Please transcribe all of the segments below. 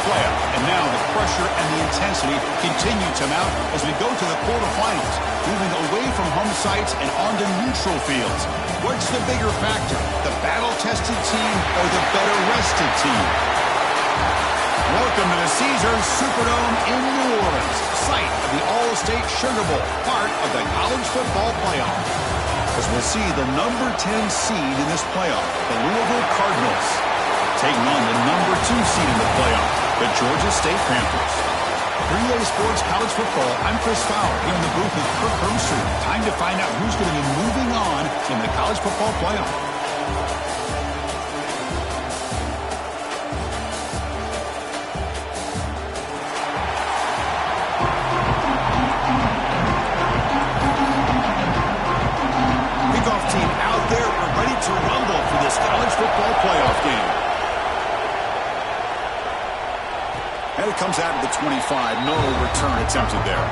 playoff. And now the pressure and the intensity continue to mount as we go to the quarterfinals, moving away from home sites and onto neutral fields. What's the bigger factor, the battle-tested team or the better-rested team? Welcome to the Caesars Superdome in New Orleans, site of the All-State Sugar Bowl, part of the college football playoff. As we'll see the number 10 seed in this playoff, the Louisville Cardinals, taking on the number 2 seed in the playoff, the Georgia State Panthers. For EA Sports College Football, I'm Chris Fowler here in the booth with Kirk Herbstreit. Time to find out who's going to be moving on in the college football playoff. To rumble for this college football playoff game. And it comes out of the 25. No return attempted there.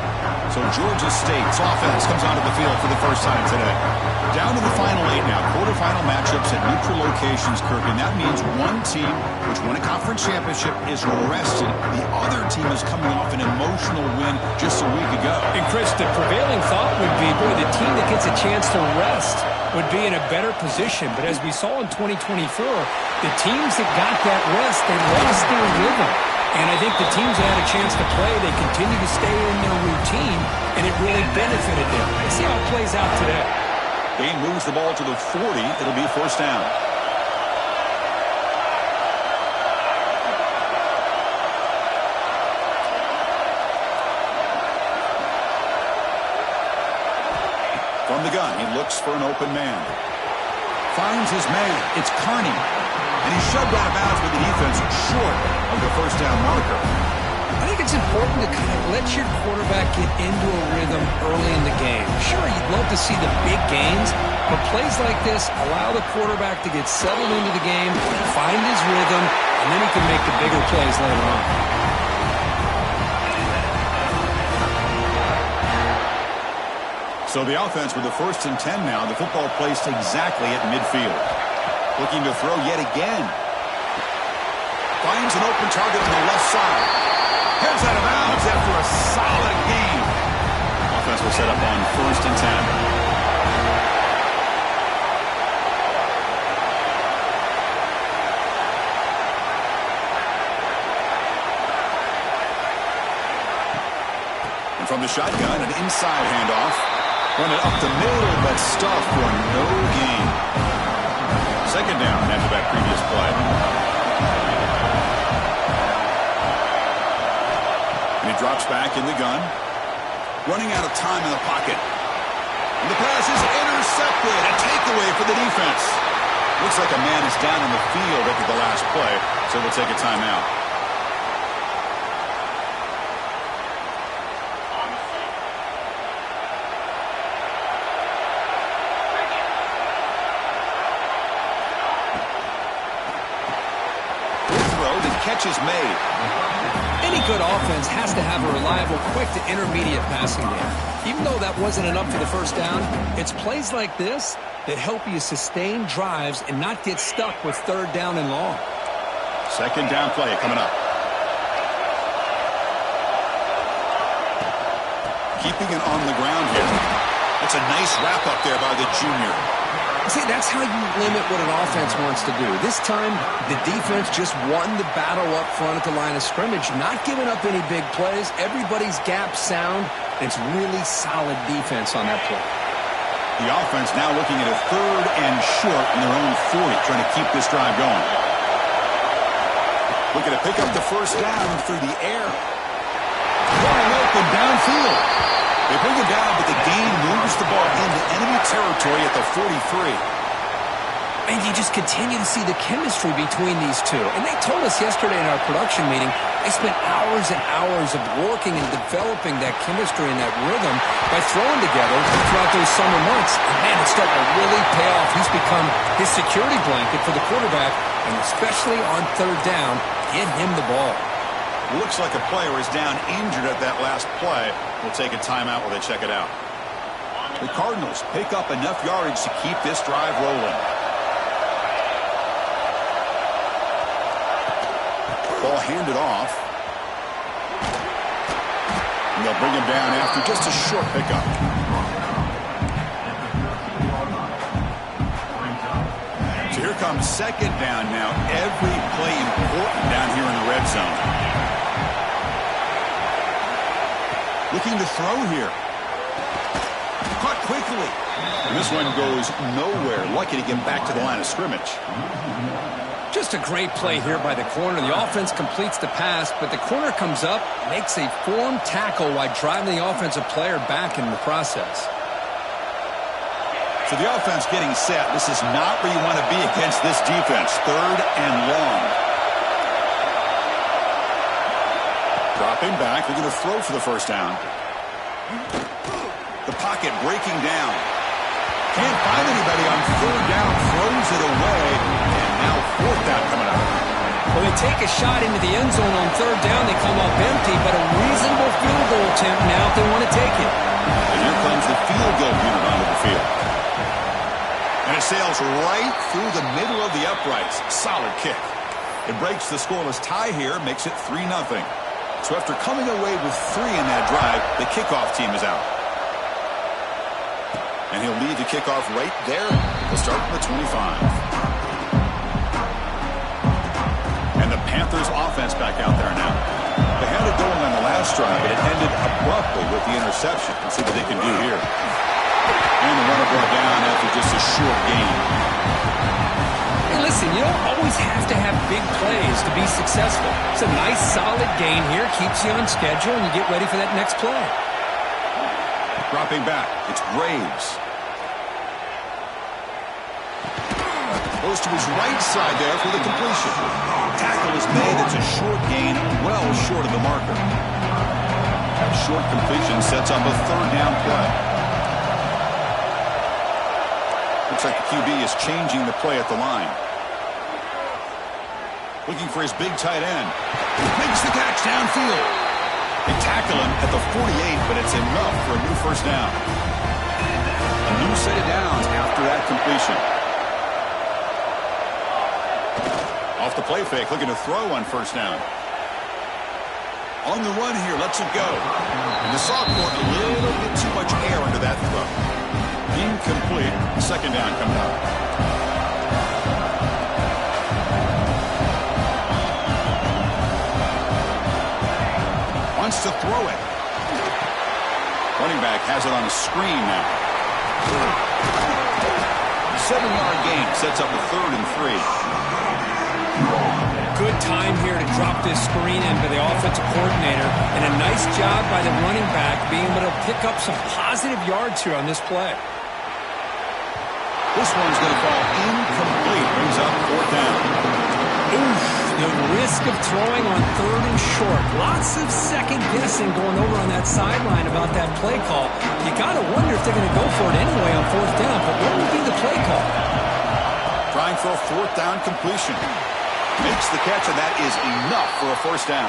So Georgia State's offense comes onto the field for the first time today. Down to the final 8 now. Quarterfinal matchups at neutral locations, Kirk. And that means one team, which won a conference championship, is rested. The other team is coming off an emotional win just a week ago. And Chris, the prevailing thought would be, boy, the team that gets a chance to rest would be in a better position. But as we saw in 2024, the teams that got that rest, they lost their rhythm. And I think the teams that had a chance to play, they continue to stay in their routine, and it really benefited them. Let's see how it plays out today. Game moves the ball to the 40. It'll be first down. From the gun, he looks for an open man. Finds his man. It's Kearney. And he's shoved out of bounds with the defense short of the first down marker. I think it's important to kind of let your quarterback get into a rhythm early in the game. Sure, you'd love to see the big gains, but plays like this allow the quarterback to get settled into the game, find his rhythm, and then he can make the bigger plays later on. So the offense with the 1st and 10 now. The football placed exactly at midfield. Looking to throw yet again. Finds an open target on the left side. Heads out of bounds after a solid game. Offense will set up on 1st and 10. And from the shotgun, an inside handoff. Run it up the middle, but stuffed for no gain. Second down after that previous play. And he drops back in the gun. Running out of time in the pocket. And the pass is intercepted. A takeaway for the defense. Looks like a man is down on the field after the last play, so we'll take a timeout. Catch is made. Any good offense has to have a reliable, quick to intermediate passing game. Even though that wasn't enough for the first down, it's plays like this that help you sustain drives and not get stuck with 3rd down and long. Second down play coming up. Keeping it on the ground here. That's a nice wrap up there by the junior. See, that's how you limit what an offense wants to do. This time, the defense just won the battle up front at the line of scrimmage, not giving up any big plays. Everybody's gap sound. It's really solid defense on that play. The offense now looking at a 3rd and short in their own 40, trying to keep this drive going. Looking to pick up the first down through the air. Wide open downfield. They bring it down, but the gain moves the ball into enemy territory at the 43. And you just continue to see the chemistry between these two. And they told us yesterday in our production meeting, they spent hours and hours of working and developing that chemistry and that rhythm by throwing together throughout those summer months. And man, it's starting to really pay off. He's become his security blanket for the quarterback, and especially on 3rd down, get him the ball. Looks like a player is down injured at that last play. We'll take a timeout while they check it out. The Cardinals pick up enough yardage to keep this drive rolling. Ball handed off. And they'll bring him down after just a short pickup. So here comes second down now. Every play important down here in the red zone. Looking to throw here. Caught quickly. And this one goes nowhere. Lucky to get back to the line of scrimmage. Just a great play here by the corner. The offense completes the pass, but the corner comes up, makes a form tackle while driving the offensive player back in the process. So the offense getting set. This is not where you want to be against this defense. Third and long. Dropping back. They're going to throw for the first down. The pocket breaking down. Can't find anybody on third down. Throws it away. And now fourth down coming up. Well, they take a shot into the end zone on third down. They come up empty, but a reasonable field goal attempt now if they want to take it. And here comes the field goal unit onto the field. And it sails right through the middle of the uprights. Solid kick. It breaks the scoreless tie here, makes it 3-0. So after coming away with 3 in that drive, the kickoff team is out. And he'll lead the kickoff right there. He'll start from the 25. And the Panthers offense back out there now. They had it going on the last drive, but it ended abruptly with the interception. Let's see what they can do here. And the runner brought down after just a short gain. Hey, listen, you don't always have to have big plays to be successful. It's a nice, solid gain here. Keeps you on schedule, and you get ready for that next play. Dropping back, it's Graves. Goes to his right side there for the completion. Tackle is made. It's a short gain, well short of the marker. That short completion sets up a third down play. Looks like the QB is changing the play at the line. Looking for his big tight end. Makes the catch downfield. They tackle him at the 48, but it's enough for a new first down. A new set of downs after that completion. Off the play fake, looking to throw on first down. On the run here, lets it go. And the sophomore, a little bit too much air into that throw. Incomplete. Second down coming up. Wants to throw it. Running back has it on the screen now. 7-yard gain sets up a 3rd and 3. Good time here to drop this screen in by the offensive coordinator, and a nice job by the running back being able to pick up some positive yards here on this play. This one's going to fall incomplete. Brings up 4th down. Oof, the risk of throwing on 3rd and short. Lots of second guessing going over on that sideline about that play call. You got to wonder if they're going to go for it anyway on 4th down, but what would be the play call? Trying for a 4th down completion. Makes the catch, and that is enough for a first down.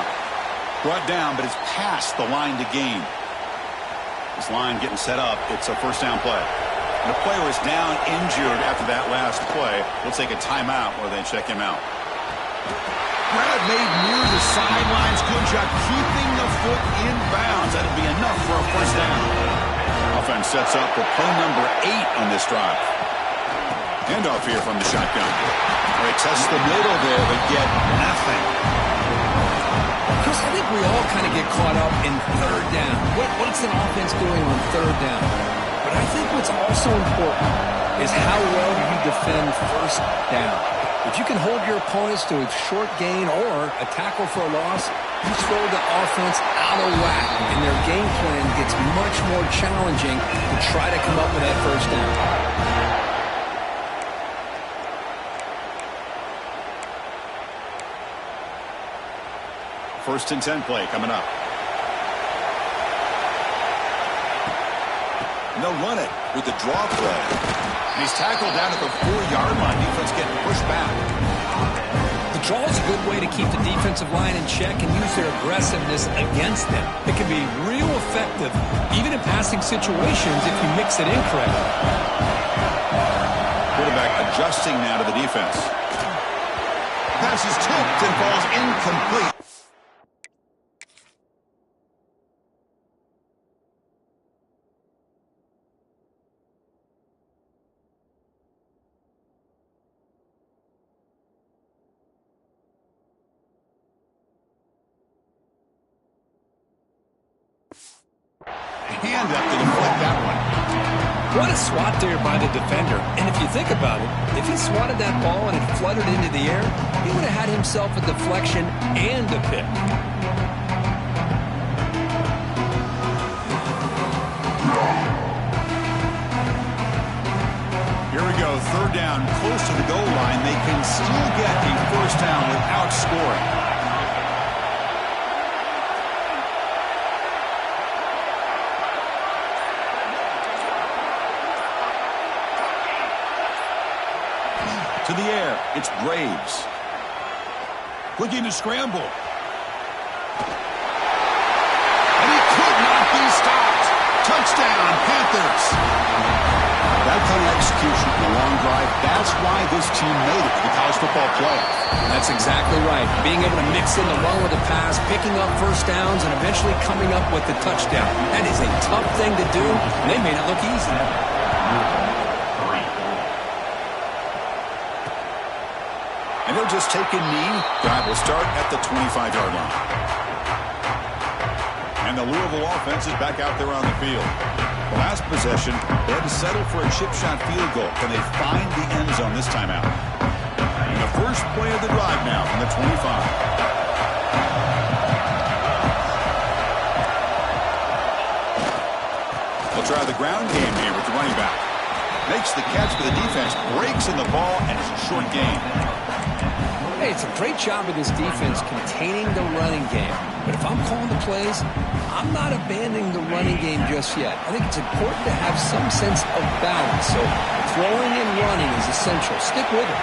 Brought down, but it's past the line to gain. This line getting set up. It's a first down play. And the player is down injured after that last play. We'll take a timeout where they check him out. Grab made near the sidelines. Good job keeping the foot in bounds. That'll be enough for a first down. Offense sets up for play number 8 on this drive. Handoff here from the shotgun. They test the middle there, but get nothing. Chris, I think we all kind of get caught up in 3rd down. What's an offense doing on 3rd down? But I think what's also important is how well you defend first down. If you can hold your opponents to a short gain or a tackle for a loss, you throw the offense out of whack, and their game plan gets much more challenging to try to come up with that first down. 1st and 10 play coming up. And they'll run it with the draw play. And he's tackled down at the 4-yard line. Defense getting pushed back. The draw is a good way to keep the defensive line in check and use their aggressiveness against them. It can be real effective, even in passing situations, if you mix it in correctly. Quarterback adjusting now to the defense. pass is tipped and falls incomplete. Hand up to deflect that one. What a swat there by the defender. And if you think about it, if he swatted that ball and it fluttered into the air, he would have had himself a deflection and a pick. Here we go, third down, close to the goal line. They can still get a first down without scoring. To the air, it's Graves. Looking to scramble. And he could not be stopped. Touchdown, Panthers. That kind of execution in a long drive, that's why this team made it to the college football playoff. That's exactly right. Being able to mix in the run with the pass, picking up first downs, and eventually coming up with the touchdown. That is a tough thing to do, and they made it look easy. And they'll just take a knee. Drive will start at the 25-yard line. And the Louisville offense is back out there on the field. The last possession, they had to settle for a chip shot field goal. Can they find the end zone this time out? And the first play of the drive now from the 25. They'll try the ground game here with the running back. Makes the catch for the defense, breaks in the ball, and it's a short gain. Hey, it's a great job of this defense containing the running game. But if I'm calling the plays, I'm not abandoning the running game just yet. I think it's important to have some sense of balance. So throwing and running is essential. Stick with it.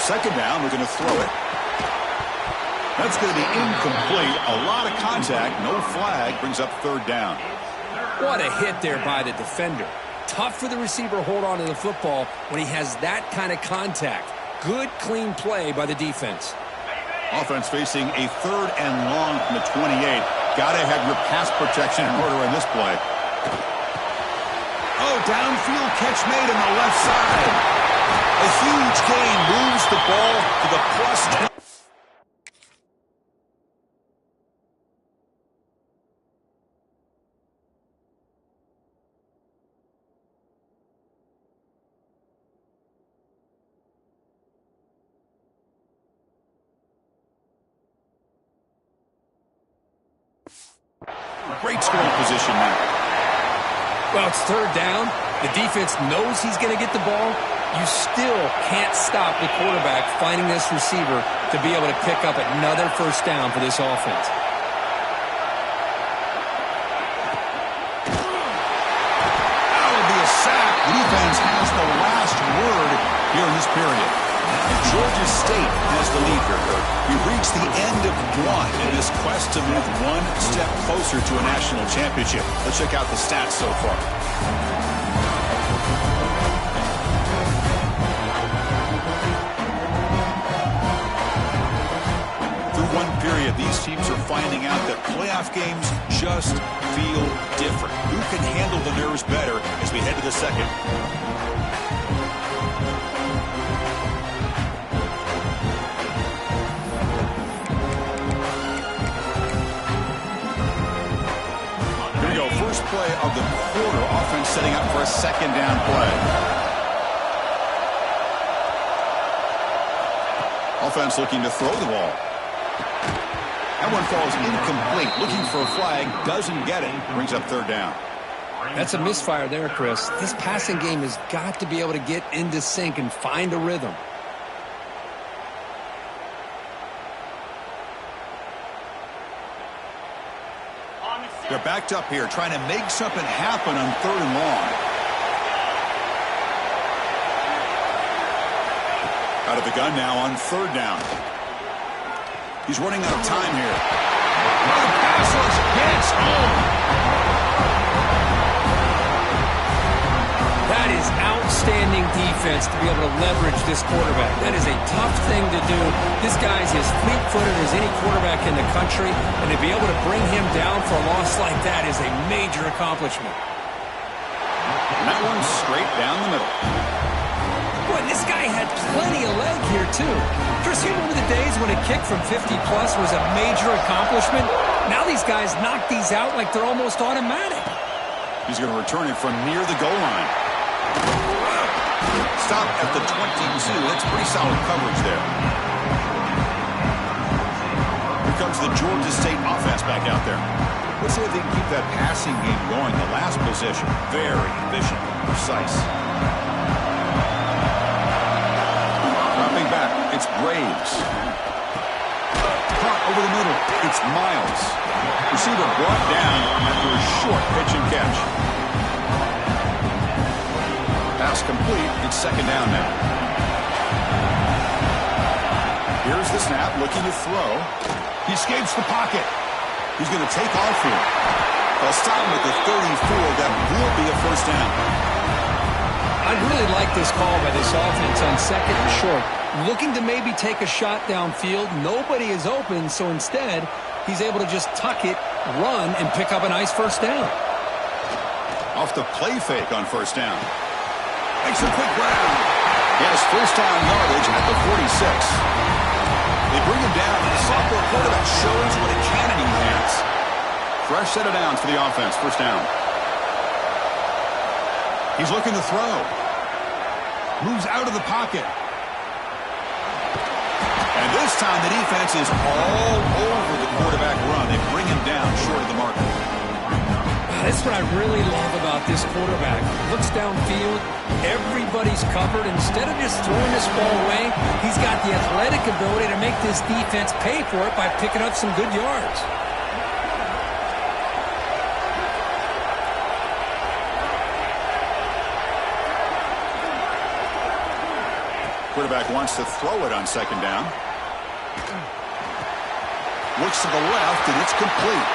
Second down, we're going to throw it. That's going to be incomplete. A lot of contact, no flag, brings up third down. What a hit there by the defender. Tough for the receiver to hold on to the football when he has that kind of contact. Good, clean play by the defense. Offense facing a third and long from the 28. Got to have your pass protection in order in this play. Oh, downfield catch made on the left side. A huge gain moves the ball to the +10. Great scoring position now. Well, it's third down. The defense knows he's going to get the ball. You still can't stop the quarterback finding this receiver to be able to pick up another first down for this offense. That would be a sack. The defense has the last word here in this period. And Georgia State has the lead here, Kurt. We've reached the end of one in this quest to move one step closer to a national championship. Let's check out the stats so far. Through one period, these teams are finding out that playoff games just feel different. Who can handle the nerves better as we head to the second? First play of the quarter, offense setting up for a second down play. Offense looking to throw the ball. That one falls incomplete. Looking for a flag, doesn't get it. Brings up third down. That's a misfire there, Chris. This passing game has got to be able to get into sync and find a rhythm. They're backed up here, trying to make something happen on third and long. Out of the gun now on third down. He's running out of time here. The pass gets home. That is outstanding defense to be able to leverage this quarterback. That is a tough thing to do. This guy's as fleet-footed as any quarterback in the country, and to be able to bring him down for a loss like that is a major accomplishment. And that one's straight down the middle. Boy, this guy had plenty of leg here, too. Chris, you remember the days when a kick from 50-plus was a major accomplishment? Now these guys knock these out like they're almost automatic. He's going to return it from near the goal line. Stop at the 22. That's pretty solid coverage there. Here comes the Georgia State offense back out there. Let's see if they can keep that passing game going. The last possession, very efficient, precise. Dropping back, it's Graves. Caught over the middle, it's Miles. Receiver brought down after a short pitch and catch. Pass complete, it's second down now. Here's the snap, looking to throw. He escapes the pocket. He's going to take off here. They'll stop him at the 34. That will be a first down. I'd really like this call by this offense on second and short. Looking to maybe take a shot downfield. Nobody is open, so instead, he's able to just tuck it, run, and pick up a nice first down. Off the play fake on first down. Makes a quick grab. He has first down yardage at the 46. They bring him down, and the sophomore quarterback shows what a cannon he has. Fresh set of downs for the offense, first down. He's looking to throw. Moves out of the pocket. And this time the defense is all over the quarterback run. They bring him down short of the marker. That's what I really love about this quarterback. Looks downfield, everybody's covered. Instead of just throwing this ball away, he's got the athletic ability to make this defense pay for it by picking up some good yards. Quarterback wants to throw it on second down. Looks to the left, and it's complete.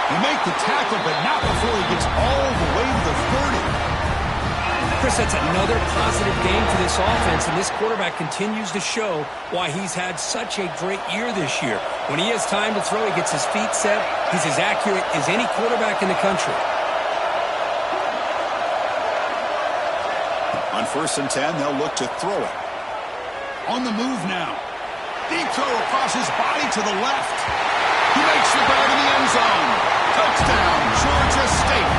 He made the tackle, but not before he gets all the way to the 30. Chris, that's another positive game for this offense, and this quarterback continues to show why he's had such a great year this year. When he has time to throw, he gets his feet set. He's as accurate as any quarterback in the country. On first and 10, they'll look to throw it. On the move now. Deep throw across his body to the left. He makes the grab in the end zone. Touchdown, Georgia State.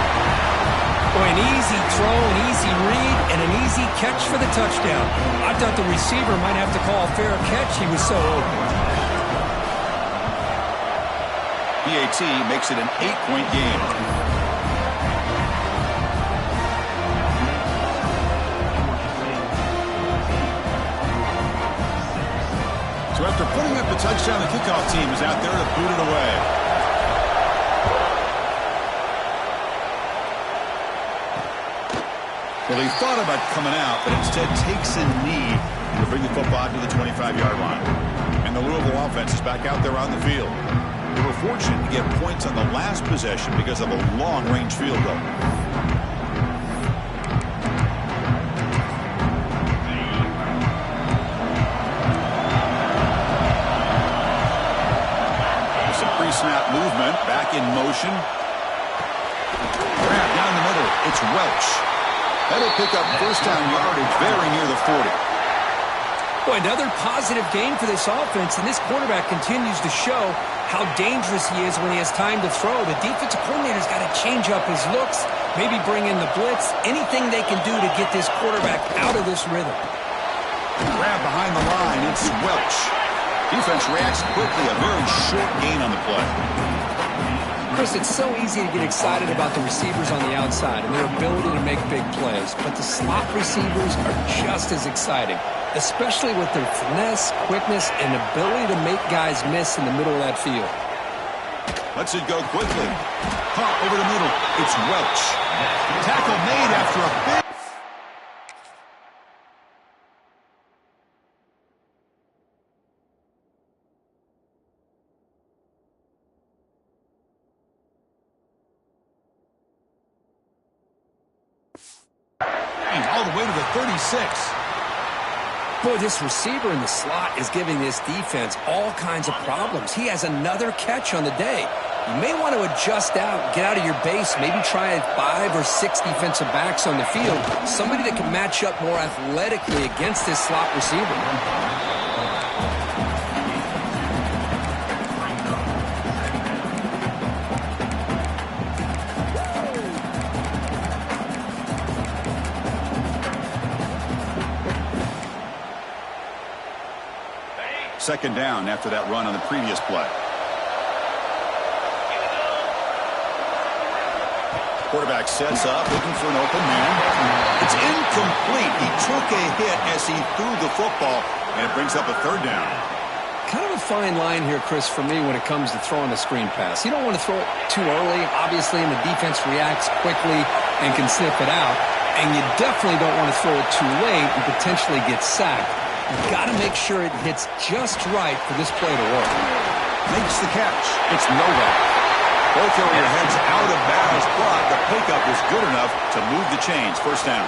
Boy, an easy throw, an easy read, and an easy catch for the touchdown. I thought the receiver might have to call a fair catch. He was so open. PAT makes it an 8-point game. So after putting up the touchdown, the kickoff team is out there to boot it away. Well, he thought about coming out, but instead takes a knee to bring the football to the 25-yard line. And the Louisville offense is back out there on the field. They were fortunate to get points on the last possession because of a long-range field goal. Snap movement, back in motion. Grab down the middle. It's Welch. That'll pick up first down yardage very near the 40. Boy, another positive game for this offense, and this quarterback continues to show how dangerous he is when he has time to throw. The defensive coordinator's got to change up his looks, maybe bring in the blitz, anything they can do to get this quarterback out of this rhythm. Grab behind the line. It's Welch. Defense reacts quickly, a very short gain on the play. Chris, it's so easy to get excited about the receivers on the outside and their ability to make big plays, but the slot receivers are just as exciting, especially with their finesse, quickness, and ability to make guys miss in the middle of that field. Lets it go quickly. Caught over the middle. It's Welch. Tackle made after a big... All the way to the 36. Boy, this receiver in the slot is giving this defense all kinds of problems. He has another catch on the day. You may want to adjust out, get out of your base, maybe try 5 or 6 defensive backs on the field, somebody that can match up more athletically against this slot receiver. Second down after that run on the previous play. Quarterback sets up, looking for an open man. It's incomplete. He took a hit as he threw the football, and it brings up a third down. Kind of a fine line here, Chris, for me when it comes to throwing a screen pass. You don't want to throw it too early, obviously, and the defense reacts quickly and can sniff it out. And you definitely don't want to throw it too late and potentially get sacked. You've got to make sure it hits just right for this play to work. Makes the catch. It's nowhere. Both area heads out of bounds, but the pickup was good enough to move the chains. First down.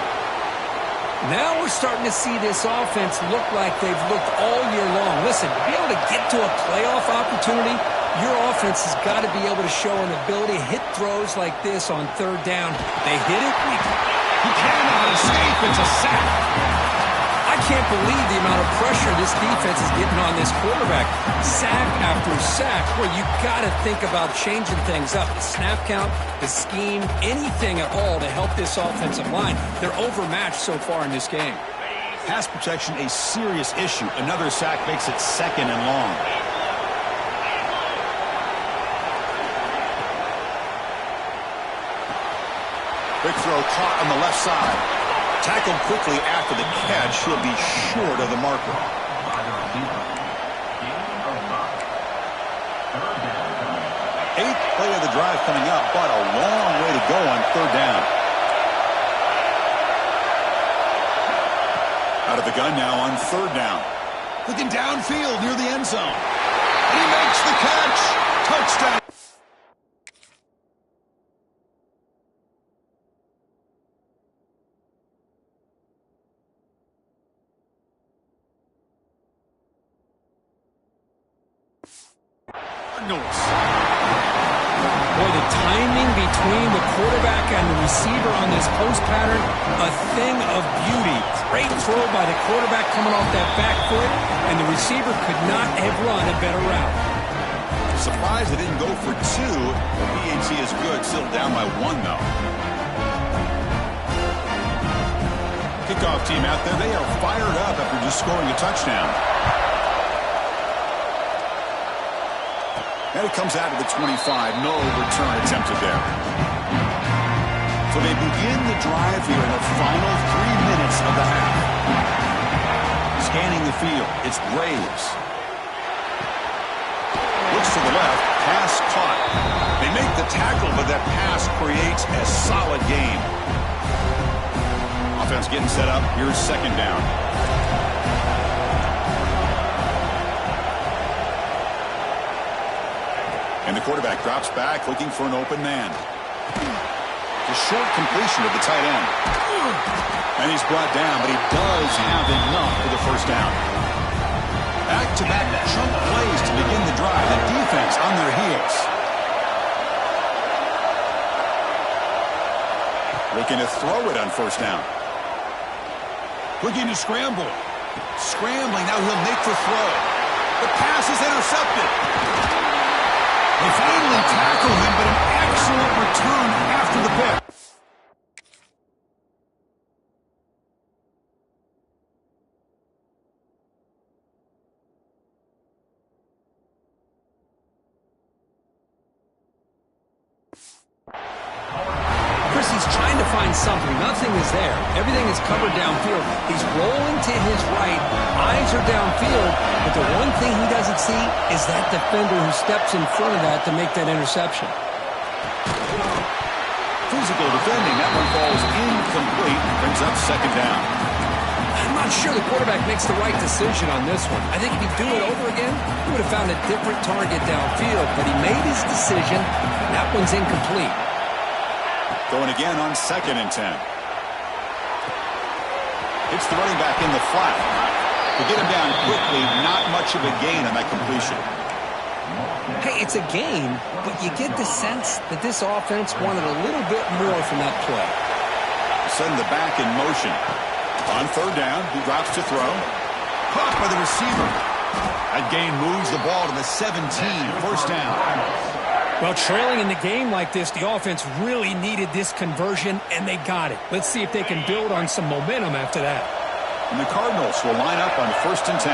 Now we're starting to see this offense look like they've looked all year long. Listen, to be able to get to a playoff opportunity, your offense has got to be able to show an ability to hit throws like this on third down. They hit it. He cannot escape. It's a sack. I can't believe the amount of pressure this defense is getting on this quarterback. Sack after sack. Well, you got to think about changing things up. The snap count, the scheme, anything at all to help this offensive line. They're overmatched so far in this game. Pass protection, a serious issue. Another sack makes it second and long. Quick throw caught on the left side. Tackled quickly after the catch. He'll be short of the marker. Eighth play of the drive coming up, but a long way to go on third down. Out of the gun now on third down. Looking downfield near the end zone. And he makes the catch. Touchdown. Boy, the timing between the quarterback and the receiver on this post pattern, a thing of beauty. Great throw by the quarterback coming off that back foot, and the receiver could not have run a better route. Surprised they didn't go for 2. PAT is good, still down by 1, though. Kickoff team out there, they are fired up after just scoring a touchdown. And it comes out of the 25. No return attempted there. So they begin the drive here in the final 3 minutes of the half. Scanning the field, it's Graves. Looks to the left, pass caught. They make the tackle, but that pass creates a solid gain. Offense getting set up. Here's second down. And the quarterback drops back, looking for an open man. A short completion of the tight end. And he's brought down, but he does have enough for the first down. Back-to-back chunk plays to begin the drive. The defense on their heels. Looking to throw it on first down. Looking to scramble. Scrambling, now he'll make the throw. The pass is intercepted. They finally tackle him, but an excellent return after the pick. Chris, he's trying to find something. Nothing is there. Everything is covered downfield. He's rolling to his right. Eyes are downfield. But the one thing he doesn't see is that defender who steps in front of that to make that interception. Physical defending. That one falls incomplete. Brings up second down. I'm not sure the quarterback makes the right decision on this one. I think if he'd do it over again, he would have found a different target downfield. But he made his decision. That one's incomplete. Going again on 2nd and 10. Hits the running back in the flat. To get him down quickly, not much of a gain on that completion. Hey, it's a gain, but you get the sense that this offense wanted a little bit more from that play. Send the back in motion. On third down, he drops to throw. Caught by the receiver. That gain moves the ball to the 17, first down. Well, trailing in the game like this, the offense really needed this conversion, and they got it. Let's see if they can build on some momentum after that. And the Cardinals will line up on first and 10.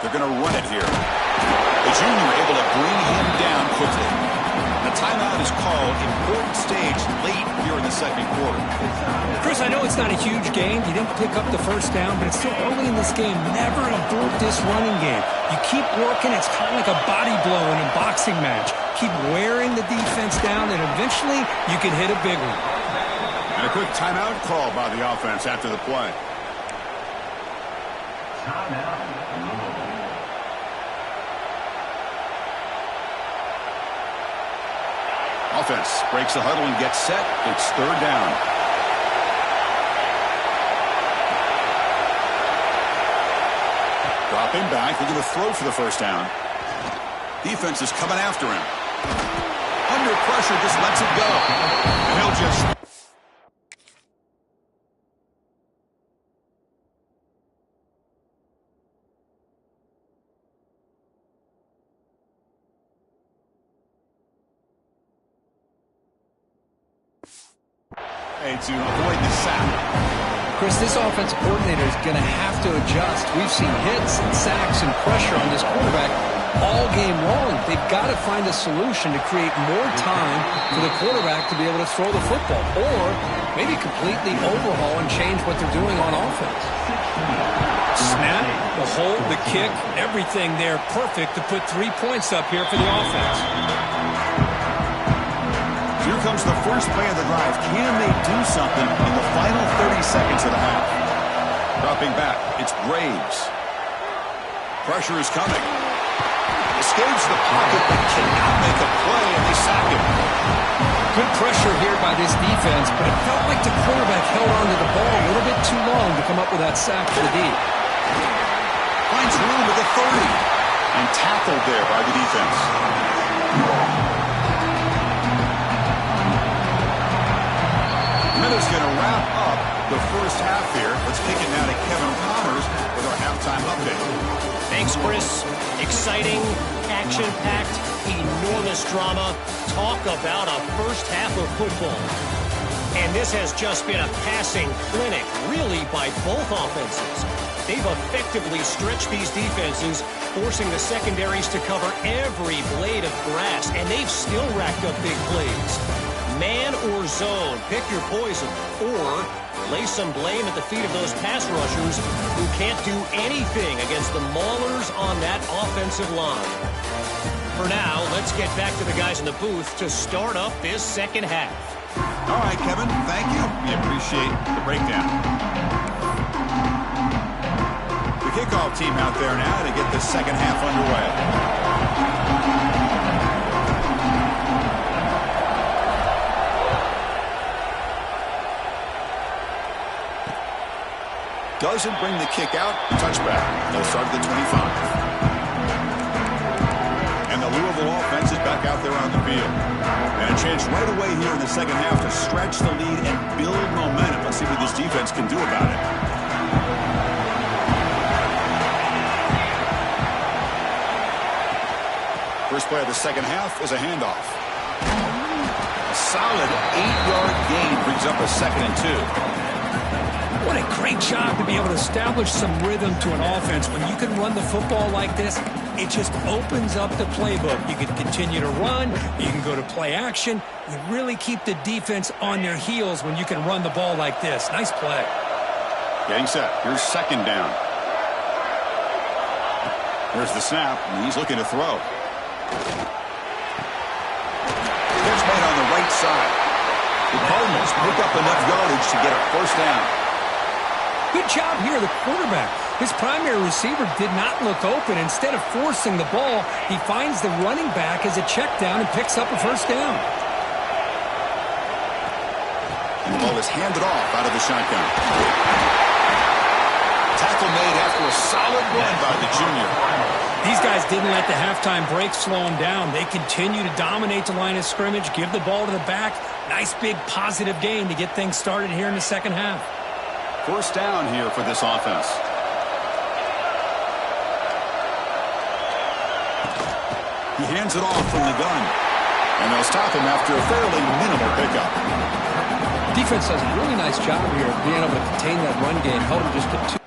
They're going to run it here. The junior able to bring him down quickly. The timeout is called. Important stage late here in the second quarter. Chris, I know it's not a huge game. You didn't pick up the first down, but it's still early in this game. Never abort this running game. You keep working. It's kind of like a body blow in a boxing match. Keep wearing the defense down, and eventually you can hit a big one. And a quick timeout call by the offense after the play. Timeout. Offense breaks the huddle and gets set. It's third down. Dropping back, looking to throw for the first down. Defense is coming after him. Under pressure, just lets it go. And he'll just... to avoid the sack. Chris, this offensive coordinator is going to have to adjust. We've seen hits and sacks and pressure on this quarterback all game long. They've got to find a solution to create more time for the quarterback to be able to throw the football, or maybe completely overhaul and change what they're doing on offense. Snap, the hold, the kick, everything there perfect to put 3 points up here for the offense. Here comes the first play of the drive. Can they do something in the final 30 seconds of the half? Dropping back, it's Graves. Pressure is coming. Escapes the pocket, but cannot make a play, and they sack him. Good pressure here by this defense, but it felt like the quarterback held onto the ball a little bit too long to come up with that sack for the D. Finds room at the 30. And tackled there by the defense. Is going to wrap up the first half here. Let's kick it now to Kevin Connors with our halftime update. Thanks, Chris. Exciting, action-packed, enormous drama. Talk about a first half of football. And this has just been a passing clinic, really, by both offenses. They've effectively stretched these defenses, forcing the secondaries to cover every blade of grass, and they've still racked up big plays. Man or zone, pick your poison, or lay some blame at the feet of those pass rushers who can't do anything against the maulers on that offensive line. For now, let's get back to the guys in the booth to start up this second half. All right, Kevin, thank you. We appreciate the breakdown. The kickoff team out there now to get the second half underway. Doesn't bring the kick out. Touchback. They'll start at the 25. And the Louisville offense is back out there on the field. And a chance right away here in the second half to stretch the lead and build momentum. Let's see what this defense can do about it. First play of the second half is a handoff. A solid 8-yard gain brings up a 2nd and 2. What a great job to be able to establish some rhythm to an offense. When you can run the football like this, it just opens up the playbook. You can continue to run. You can go to play action. You really keep the defense on their heels when you can run the ball like this. Nice play. Getting set. Here's second down. There's the snap, and he's looking to throw. Catch made on the right side. The Cardinals pick up enough yardage to get a first down. Good job here, the quarterback. His primary receiver did not look open. Instead of forcing the ball, he finds the running back as a check down and picks up a first down. And the ball is handed off out of the shotgun. Tackle made after a solid run by the junior. These guys didn't let the halftime break slow them down. They continue to dominate the line of scrimmage, give the ball to the back. Nice big positive gain to get things started here in the second half. First down here for this offense. He hands it off from the gun. And they'll stop him after a fairly minimal pickup. Defense does a really nice job here of being able to contain that run game. Help him just get two.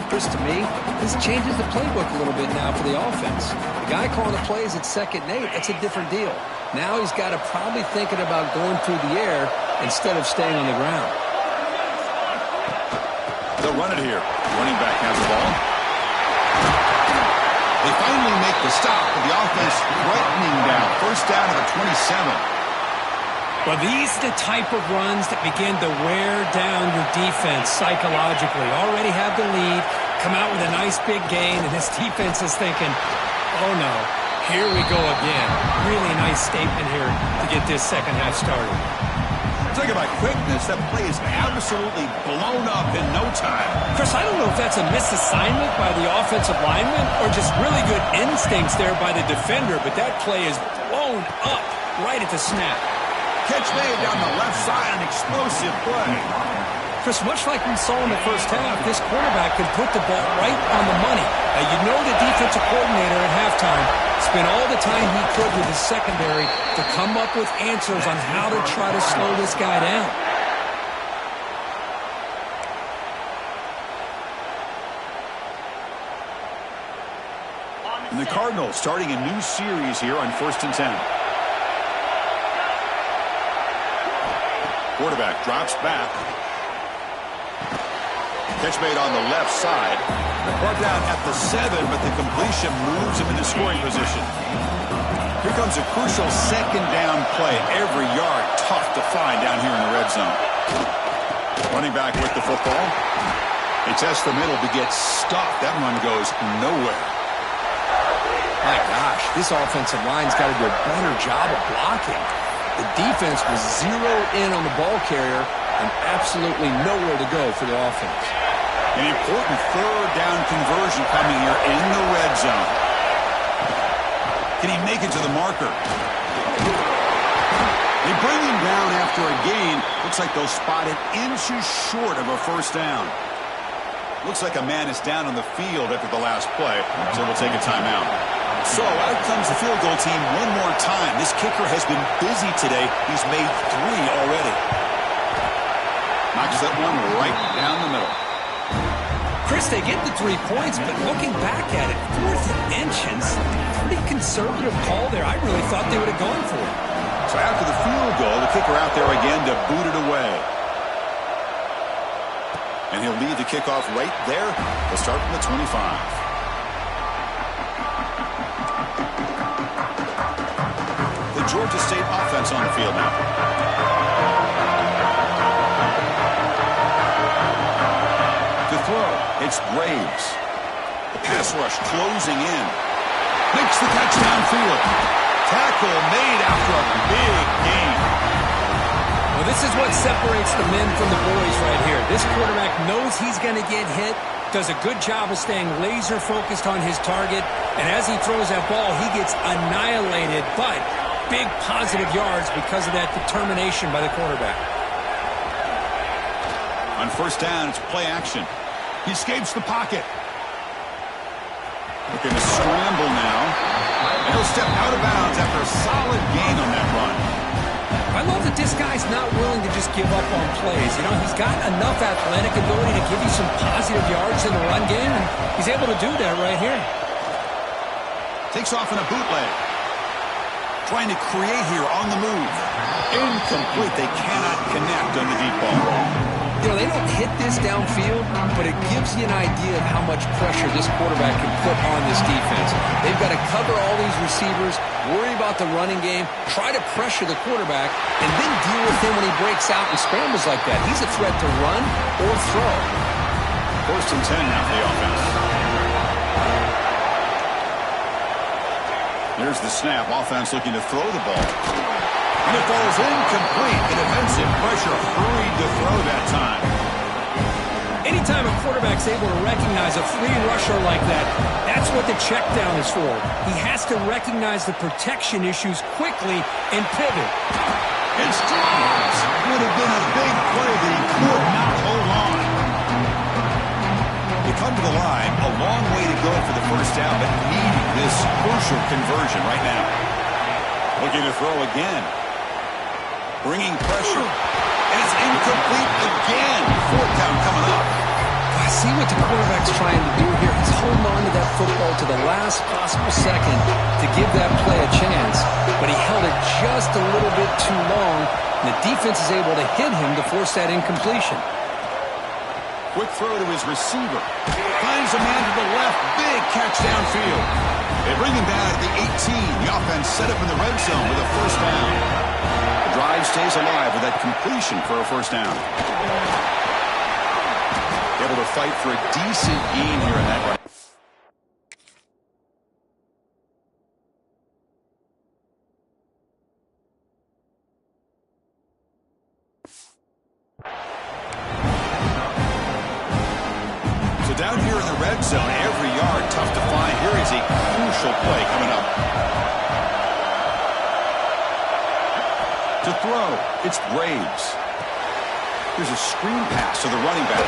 Chris, to me, this changes the playbook a little bit now for the offense. The guy calling the plays at 2nd and 8, that's a different deal. Now he's got to probably thinking about going through the air instead of staying on the ground. They'll run it here. Running back has the ball. They finally make the stop with the offense threatening down. First down to the 27. Well, these are the type of runs that begin to wear down your defense psychologically. Already have the lead, come out with a nice big gain, and this defense is thinking, oh no, here we go again. Really nice statement here to get this second half started. Talk about quickness. That play is absolutely blown up in no time. Chris, I don't know if that's a misassignment by the offensive lineman or just really good instincts there by the defender, but that play is blown up right at the snap. Catch made down the left side, an explosive play. Chris, much like we saw in the first half, this quarterback can put the ball right on the money. Now, you know the defensive coordinator at halftime spent all the time he could with his secondary to come up with answers on how to try to slow this guy down. And the Cardinals starting a new series here on 1st and 10. Quarterback drops back. Catch made on the left side. Brought down at the 7, but the completion moves him into scoring position. Here comes a crucial 2nd down play. Every yard tough to find down here in the red zone. Running back with the football. They test the middle to get stuffed. That run goes nowhere. My gosh, this offensive line's got to do a better job of blocking. The defense was zeroed in on the ball carrier and absolutely nowhere to go for the offense. An important 3rd down conversion coming here in the red zone. Can he make it to the marker? They bring him down after a gain. Looks like they'll spot it inches short of a 1st down. Looks like a man is down on the field after the last play, so we'll take a timeout. So out comes the field goal team one more time. This kicker has been busy today. He's made 3 already. Knocks that one right down the middle. Chris, they get the 3 points, but looking back at it, 4th and inches, pretty conservative call there. I really thought they would have gone for it. So after the field goal, the kicker out there again to boot it away. And he'll lead the kickoff right there. They'll start from the 25. Georgia State offense on the field now. To throw, it's Graves. The pass rush closing in. Makes the catch downfield. Tackle made after a big gain. Well, this is what separates the men from the boys right here. This quarterback knows he's going to get hit, does a good job of staying laser focused on his target, and as he throws that ball, he gets annihilated, but big positive yards because of that determination by the quarterback. On 1st down, it's play action. He escapes the pocket. Looking to scramble now. And he'll step out of bounds after a solid gain on that run. I love that this guy's not willing to just give up on plays. You know, he's got enough athletic ability to give you some positive yards in the run game, and he's able to do that right here. Takes off in a bootleg. Trying to create here on the move. Incomplete. They cannot connect on the deep ball. You know, they don't hit this downfield, but it gives you an idea of how much pressure this quarterback can put on this defense. They've got to cover all these receivers, worry about the running game, try to pressure the quarterback, and then deal with him when he breaks out and scrambles like that. He's a threat to run or throw. 1st and 10 now for the offense. There's the snap. Offense looking to throw the ball. And it falls incomplete. The defensive pressure hurried to throw that time. Anytime a quarterback's able to recognize a free rusher like that, that's what the check down is for. He has to recognize the protection issues quickly and pivot. It's dropped. Would have been a big play that he could not hold on. They come to the line. A long way to go for the first down, but needing this crucial conversion right now. Looking to throw again. Bringing pressure. And it's incomplete again. 4th down coming up. I see what the quarterback's trying to do here. He's holding on to that football to the last possible second to give that play a chance. But he held it just a little bit too long, and the defense is able to hit him to force that incompletion. Quick throw to his receiver. Finds a man to the left. Big catch downfield. They bring him down at the 18. The offense set up in the red zone with a 1st down. The drive stays alive with that completion for a 1st down. Able to fight for a decent gain here in that run. So down here in the red zone, every yard tough to find. Here is a crucial play coming up. To throw, it's Graves. Here's a screen pass to the running back.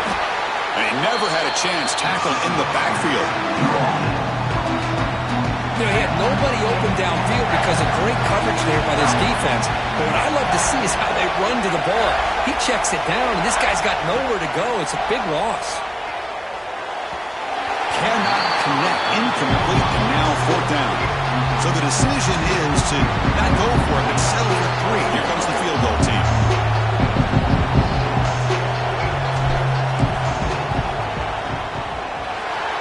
And he never had a chance tackled in the backfield. You know, he had nobody open downfield because of great coverage there by this defense. But what I love to see is how they run to the ball. He checks it down, and this guy's got nowhere to go. It's a big loss. Cannot connect. Incomplete, and now 4th down. So the decision is to not go for it, but settle for 3. Here comes the field goal team.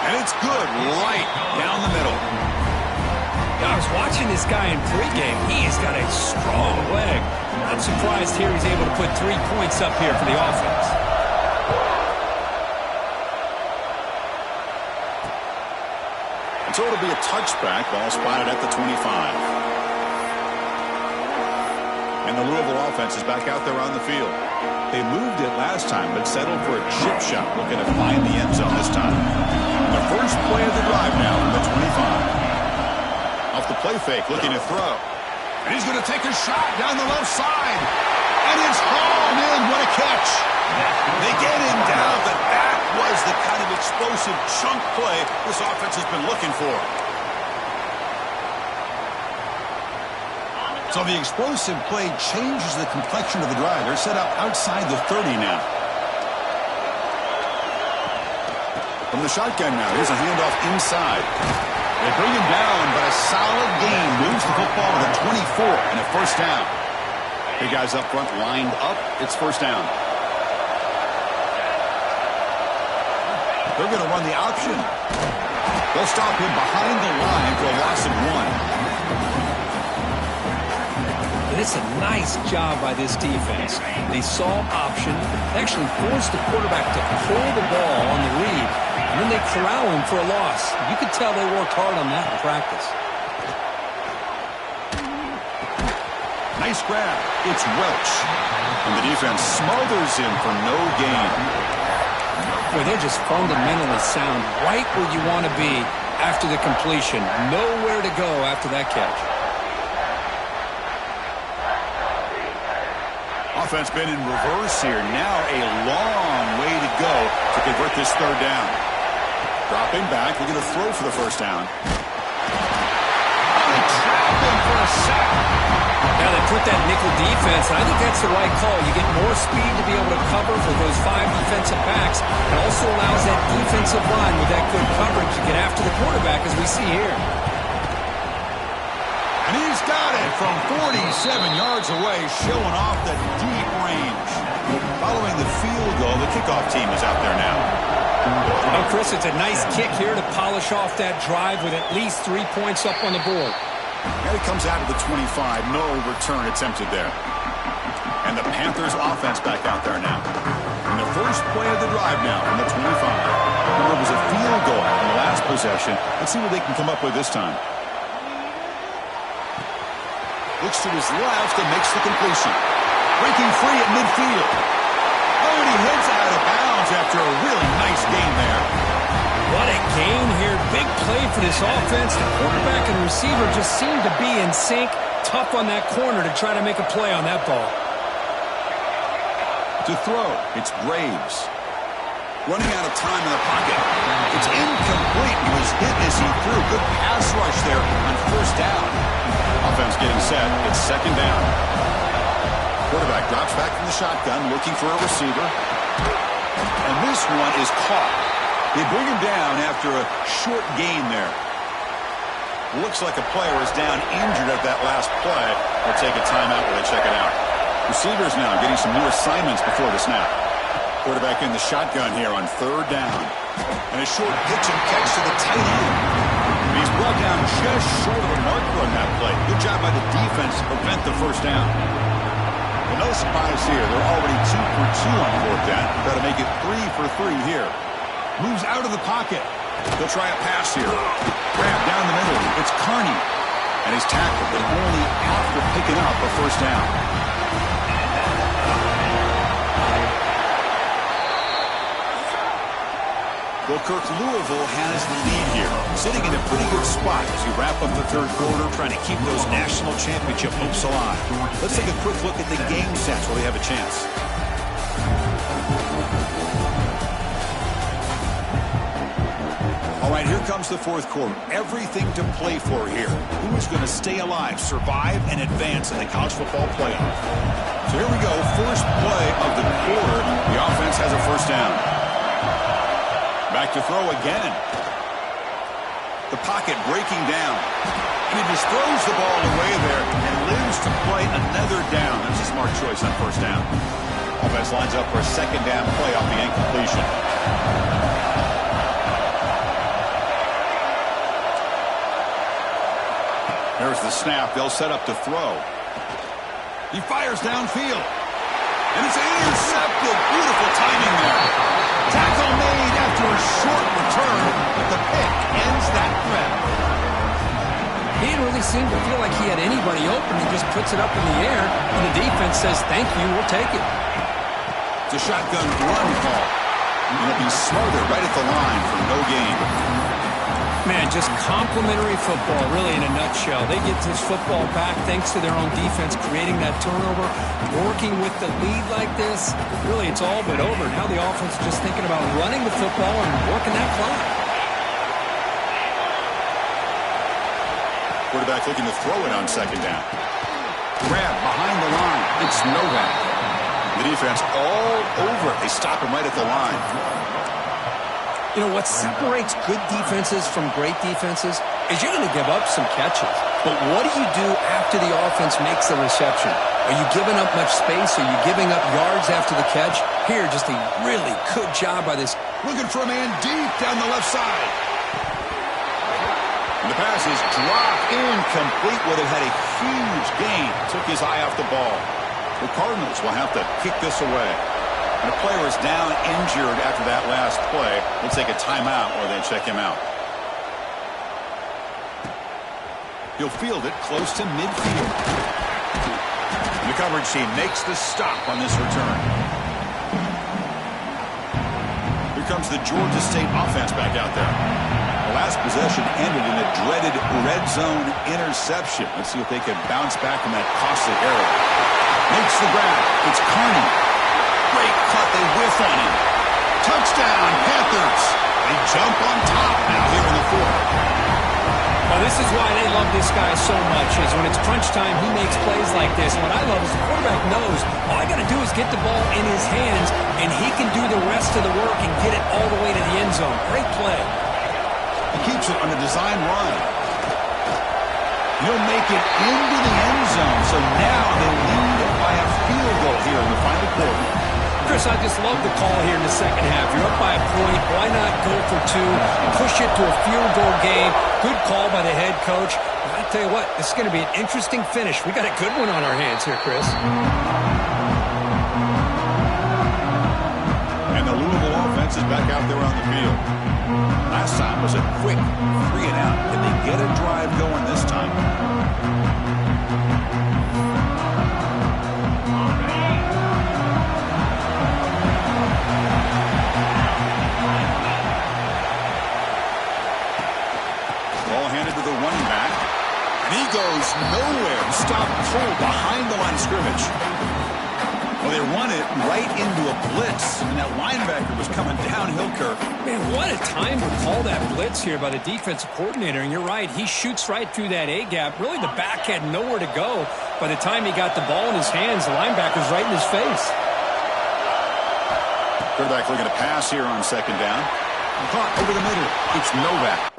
And it's good right down the middle. I was watching this guy in pregame. He has got a strong leg. I'm surprised here he's able to put 3 points up here for the offense. And so it'll be a touchback. Ball spotted at the 25. And the Louisville offense is back out there on the field. They moved it last time, but settled for a chip shot, looking to find the end zone this time. The first play of the drive now from the 25. Off the play fake, looking to throw. And he's going to take a shot down the left side. And it's hauled in. What a catch. They get him down, but that was the kind of explosive chunk play this offense has been looking for. So the explosive play changes the complexion of the drive. They're set up outside the 30 now. From the shotgun now, here's a handoff inside. They bring him down, but a solid gain moves the football to the 24 and a 1st down. Big guys up front lined up. It's 1st down. They're going to run the option. They'll stop him behind the line for a loss of 1. And it's a nice job by this defense. They saw option, actually forced the quarterback to pull the ball on the read, and then they corral him for a loss. You could tell they worked hard on that in practice. Nice grab. It's Welch. And the defense smothers him for no gain. Boy, they're just fundamentally sound right where you want to be after the completion. Nowhere to go after that catch. Offense been in reverse here. Now a long way to go to convert this 3rd down. Dropping back. We're going to throw for the 1st down. Oh, they trap him for a sack. And Yeah, they put that nickel defense, and I think that's the right call. You get more speed to be able to cover for those 5 defensive backs. It also allows that defensive line with that good coverage to get after the quarterback, as we see here. And he's got it from 47 yards away, showing off the deep range. Following the field goal, the kickoff team is out there now. Well, Chris, it's a nice kick here to polish off that drive with at least 3 points up on the board. Here he comes out of the 25. No return attempted there. And the Panthers offense back out there now. And the first play of the drive now from the 25. Remember, it was a field goal in the last possession. Let's see what they can come up with this time. Looks to his left and makes the completion. Breaking free at midfield. Oh, and he heads out of bounds after a really nice game there. What a gain here. Big play for this offense. The quarterback and receiver just seem to be in sync. Tough on that corner to try to make a play on that ball. To throw, it's Graves. Running out of time in the pocket. It's incomplete. He was hit as he threw. Good pass rush there on first down. Offense getting set. It's second down. Quarterback drops back from the shotgun, looking for a receiver. And this one is caught. They bring him down after a short gain there. Looks like a player is down injured at that last play. They'll take a timeout while they check it out. Receivers now getting some new assignments before the snap. Quarterback in the shotgun here on third down. And a short pitch and catch to the tight end. He's brought down just short of the marker on that play. Good job by the defense to prevent the first down. Well, no surprise here. They're already 2 for 2 on fourth down. Got to make it 3 for 3 here. Moves out of the pocket. They'll try a pass here. Grab down the middle. It's Carney. And he's tackled, but only after picking up a first down. Well, Kirk, Louisville has the lead here, sitting in a pretty good spot as we wrap up the third quarter, trying to keep those national championship hopes alive. Let's take a quick look at the game sets while they have a chance. All right, here comes the fourth quarter. Everything to play for here. Who is going to stay alive, survive, and advance in the college football playoff? So here we go, first play of the quarter. The offense has a first down. Back to throw again. The pocket breaking down. And he just throws the ball away there and lives to play another down. That's a smart choice on first down. Offense lines up for a second down play off the incompletion. There's the snap. They'll set up to throw. He fires downfield. And it's intercepted. Beautiful timing there. Tackle made after a short return, but the pick ends that threat. He didn't really seem to feel like he had anybody open. He just puts it up in the air, and the defense says, thank you, we'll take it. It's a shotgun run call. And it'll be Smother right at the line for no gain. Man, just complimentary football, really, in a nutshell. They get this football back thanks to their own defense, creating that turnover, working with the lead like this. Really, it's all but over. Now the offense is just thinking about running the football and working that clock. Quarterback looking to throw it on second down. Grab behind the line. It's Novak. The defense all over it. They stop him right at the line. You know, what separates good defenses from great defenses is you're going to give up some catches. But what do you do after the offense makes the reception? Are you giving up much space? Are you giving up yards after the catch? Here, just a really good job by this. Looking for a man deep down the left side. And the pass is dropped incomplete. Would have had a huge gain. Took his eye off the ball. The Cardinals will have to kick this away. And the player is down injured after that last play. We'll take a timeout while they check him out. He'll field it close to midfield. And the coverage team makes the stop on this return. Here comes the Georgia State offense back out there. The last possession ended in a dreaded red zone interception. Let's see if they can bounce back from that costly error. Makes the grab. It's Carney. Great cut, they whiff on him. Touchdown, Panthers. They jump on top now here in the fourth. Well, this is why they love this guy so much, is when it's crunch time, he makes plays like this. And what I love is the quarterback knows all I got to do is get the ball in his hands, and he can do the rest of the work and get it all the way to the end zone. Great play. He keeps it on a design run. He'll make it into the end zone. So now they lead by a field goal here in the final quarter. Chris, I just love the call here in the second half. You're up by a point. Why not go for two? Push it to a field goal game. Good call by the head coach. And I tell you what, this is going to be an interesting finish. We got a good one on our hands here, Chris. And the Louisville offense is back out there on the field. Last time was a quick 3-and-out. Can they get a drive going this time? Ball handed to the running back. And he goes nowhere. Stop cold behind the line of scrimmage. Well, they run it right into a blitz, and that linebacker was coming downhill, Kirk. Man, what a time to call that blitz here by the defensive coordinator. And you're right, he shoots right through that A-gap. Really, the back had nowhere to go. By the time he got the ball in his hands, the linebacker's right in his face. Quarterback looking to pass here on second down. Caught over the middle. It's Novak.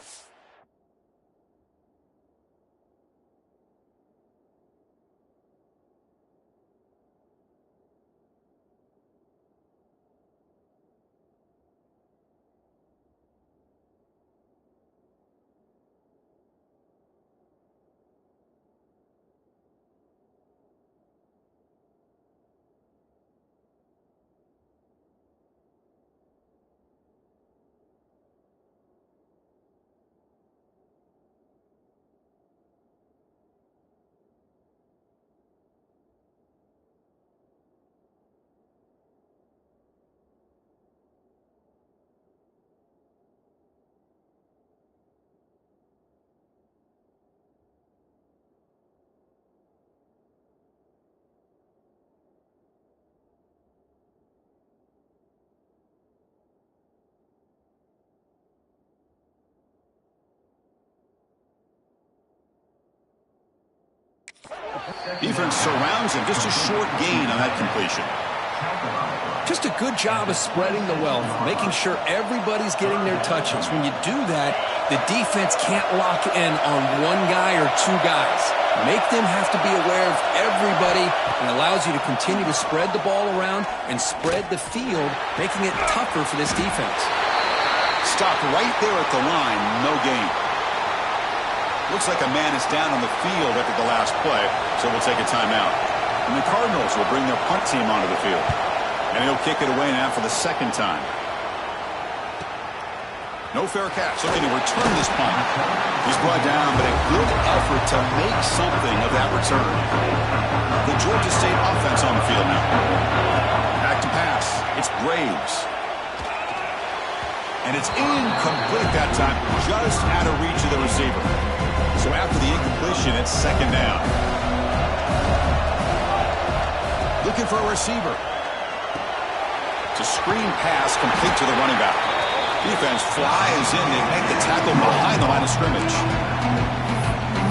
Defense surrounds him. Just a short gain on that completion. Just a good job of spreading the wealth, making sure everybody's getting their touches. When you do that, the defense can't lock in on one guy or two guys. Make them have to be aware of everybody, and allows you to continue to spread the ball around and spread the field, making it tougher for this defense. Stopped right there at the line. No gain. Looks like a man is down on the field after the last play, so we'll take a timeout. And the Cardinals will bring their punt team onto the field. And he'll kick it away now for the second time. No fair catch. Looking to return this punt. He's brought down, but a good effort to make something of that return. The Georgia State offense on the field now. Back to pass. It's Graves. And it's incomplete that time, just out of reach of the receiver. So after the incompletion, it's second down. Looking for a receiver. It's a screen pass complete to the running back. Defense flies in. They make the tackle behind the line of scrimmage.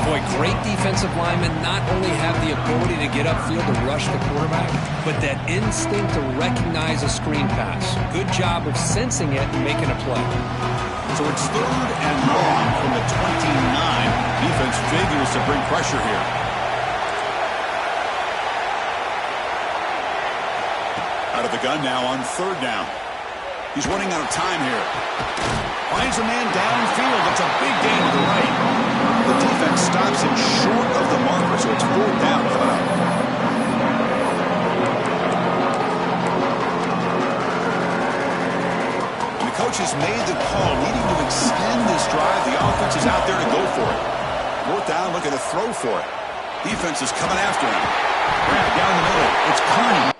Boy, great defensive linemen not only have the ability to get upfield to rush the quarterback, but that instinct to recognize a screen pass. Good job of sensing it and making a play. So it's third and long from the 29. Defense figures to bring pressure here. Out of the gun now on third down. He's running out of time here. Finds a man downfield. It's a big gain to the right. The defense stops him short of the marker, so it's fourth down coming up. And the coach has made the call, needing to extend this drive. The offense is out there to go for it. Fourth down, looking to throw for it. Defense is coming after him. Grab down the middle. It's Kearney.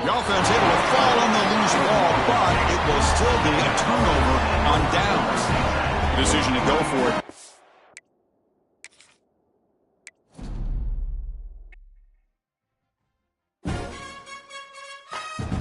The offense able to fall on the loose ball, but it will still be a turnover on downs. Decision to go for it.